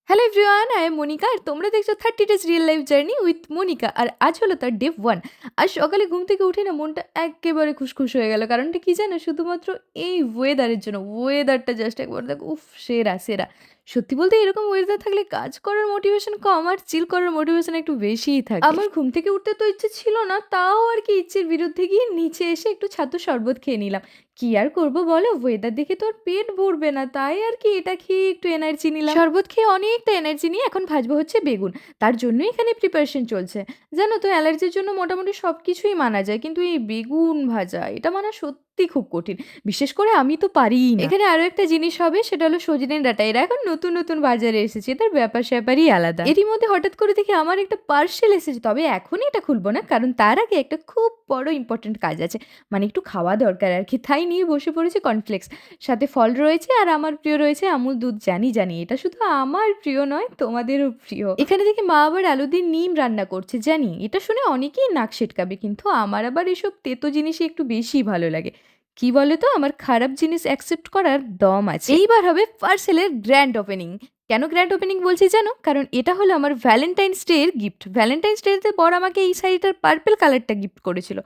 Hello everyone, I am Monika আর তোমরা দেখছো 30 days real life journey with Monika. আর আজ হলো তার ডে 1। আজ সকালে ঘুম থেকে উঠে না মনটা একেবারে খুশখুশ হয়ে গেল। কারণটা কি জানো? শুধুমাত্র এই ওয়েদারের জন্য। ওয়েদারটা জাস্ট একবার দেখো, উফ, সেরা সেরা। সত্যি বলতে এরকম ওয়েদার থাকলে কাজ করার মোটিভেশন কম আর চিল করার মোটিভেশন একটু বেশিই থাকে। আমার ঘুম থেকে উঠতে তো ইচ্ছে ছিল না, তাও আর কি ইচ্ছের বিরুদ্ধে গিয়ে নিচে এসে একটু ছাতু শরবত খেয়ে নিলাম। কি আর করবো বলো, ওয়েদার দেখে তো আর পেট ভরবে না, তাই আর কি এটা খেয়ে একটু এনার্জি নিলাম। শরবত খেয়ে অনেকটা এনার্জি নিয়ে এখন ভাজবো হচ্ছে বেগুন। তার জন্য এখানে প্রিপারেশন চলছে। জানো তো, অ্যালার্জির জন্য মোটামুটি সব কিছুই মানা যায়, কিন্তু এই বেগুন ভাজা এটা মানা সত্যি খুব কঠিন। বিশেষ করে আমি তো পারিই না। এখানে আরো একটা জিনিস হবে, সেটা হলো সজনে ডাঁটা। এরা এখন নতুন নতুন বাজারে এসেছে, তার ব্যাপার স্যাপারই আলাদা। এরই মধ্যে হঠাৎ করে দেখি আমার একটা পার্সেল এসেছে, তবে এখনই এটা খুলবো না, কারণ তার আগে একটা খুব বড় ইম্পর্টেন্ট কাজ আছে। মানে একটু খাওয়া দরকার আর কি, তাই নিয়ে বসে পড়েছে কর্নফ্লেক্স। সাথে ফল রয়েছে আর আমার প্রিয় রয়েছে আমুল দুধ। জানি জানি এটা শুধু আমার প্রিয় নয়, তোমাদেরও প্রিয়। এখানে দেখি মা আবার আলু দিয়ে নিম রান্না করছে। জানি এটা শুনে অনেকেই নাক সিটকাবে, কিন্তু আমার আবার এসব তেতো জিনিসই একটু বেশি ভালো লাগে। কি বলে তো, আমার খারাপ জিনিস অ্যাকসেপ্ট করার দম আছে। এইবার হবে পার্সেলের গ্র্যান্ড ওপেনিং। কেন গ্র্যান্ড ওপেনিং বলছি জানো? কারণ এটা হলো আমার ভ্যালেন্টাইন্স ডে এর গিফট। ভ্যালেন্টাইন্স ডেতে বর আমাকে এই শাড়িটার পার্পল কালারটা গিফট করেছিল,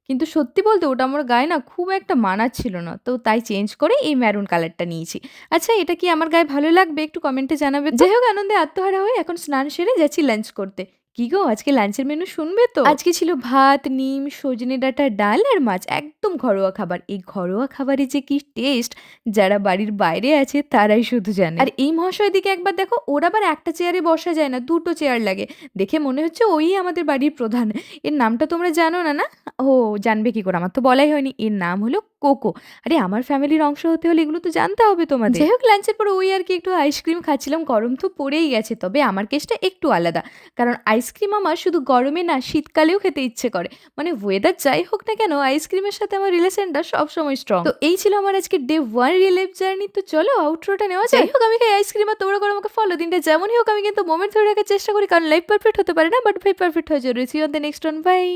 কিন্তু সত্যি বলতে ওটা আমার গায়ে না খুব একটা মানাচ্ছিল না, তো তাই চেঞ্জ করে এই ম্যারুন কালারটা নিয়েছি। আচ্ছা, এটা কি আমার গায়ে ভালো লাগবে একটু কমেন্টে জানাবে তো। যাই হোক, আনন্দে আত্মহারা হয়ে এখন স্নান সেরে যাচ্ছি লাঞ্চ করতে। কি গো, আজকে লাঞ্চের মেনু শুনবে তো? আজকে ছিল ভাত, নিম, সজনে ডাঁটা, ডাল আর মাছ। একদম ঘরোয়া খাবার। এই ঘরোয়া খাবারে যে কি টেস্ট, যারা বাড়ির বাইরে আছে তারাই শুধু জানে। আর এই মহাশয় দিকে একবার দেখো, ওর আবার একটা চেয়ারে বসা যায় না, দুটো চেয়ার লাগে। দেখে মনে হচ্ছে ওই আমাদের বাড়ির প্রধান। এর নামটা তোমরা জানো না? না, ও, জানবে কি করে, আমার তো বলাই হয়নি। এর নাম হলো কোকো। আরে আমার ফ্যামিলির অংশ হতে হলে এগুলো তো জানতে হবে তোমাদের। যাই হোক, লাঞ্চের পর ওই আর কি একটু আইসক্রিম খাচ্ছিলাম। গরম তো পড়েই গেছে, তবে আমার কেসটা একটু আলাদা, কারণ আইসক্রিম আমার শুধু গরমে না, শীতকালেও খেতে ইচ্ছে করে। মানে ওয়েদার যাই হোক না কেন, আইসক্রিমের সাথে আমার রিলেশনটা সবসময় স্ট্রং। তো এই ছিল আমার আজকে ডে 1 রিয়েল লাইফ জার্নি। তো চলো আউটরোটা নেওয়া যায়। যাই হোক, আমি খাই আইসক্রিম আর তোমরা করো আমাকে ফলো। দিনটা যেমনই হোক আমি কিন্তু মোমেন্ট ধরে রাখার চেষ্টা করি, কারণ লাইফ পারফেক্ট হতে পারে না, বাট ভাই পারফেক্ট হয়ে জরুরি। See on the next one, by.